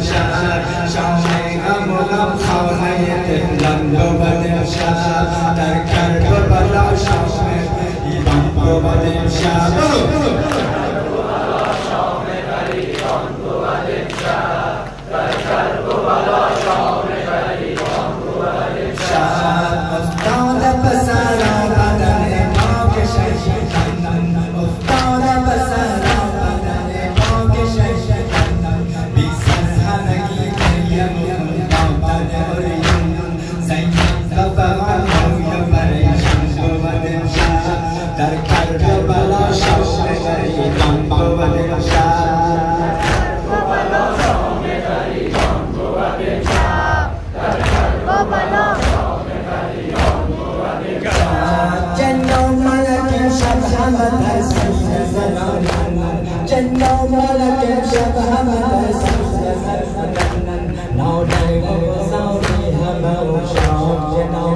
شام غم و غمخانه طفلان بود امشب در کربلا شام ایران بود امشب شام غریبان بود امشب در کربلا شام غریبان بود امشب افتاده به سر بدن پاک شهیدان افتاده به سر بدن پاک شهیدان بی سر همگی مریم دادن اوریون زینب فقط روی پریشان بود امشب در کربلا شام غریبان بود امشب جنو ملک شب همه ناله گذاری همه و شام جنو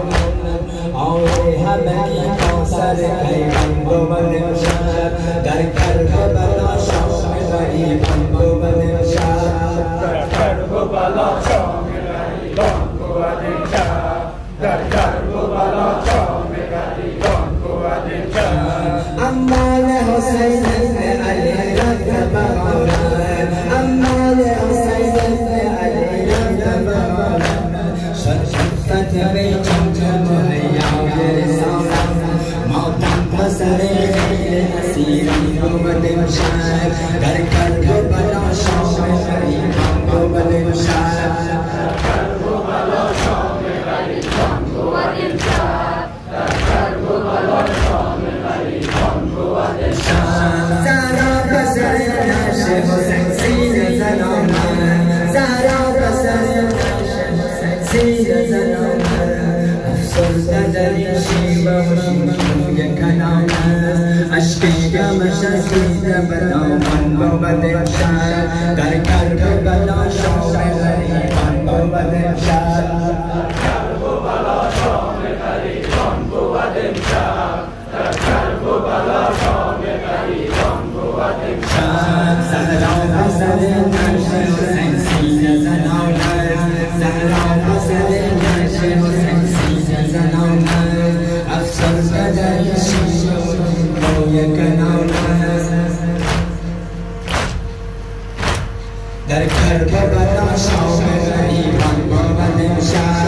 آوه همگی کاسر کیوان بود امشب در کربلا شام غریبان بود امشب در کربلا شام غریبان بود امشب در کربلا شام غریبان بود امشب اما حسین در کربلا شام غریبان بود امشب در کربلا شام غریبان بود امشب در کربلا شام غریبان بود امشب زهرا بسر نعش حسین سینه زن آمد زهرا بسر نعش حسین سینه زن آمد افسرده در این شیوه و شیوه کنان اشکی گمش از دیده به دامن بود امشب در کربلا شام غریبان بود امشب در کربلا شام غریبان بود امشب در کربلا شام غریبان بود امشب زهرا بسر نعش حسین سینه زن آمد زهرا بسر نعش حسین سینه زن آمد افسرده در این شیوه در کربلا شام غریبان بود امشب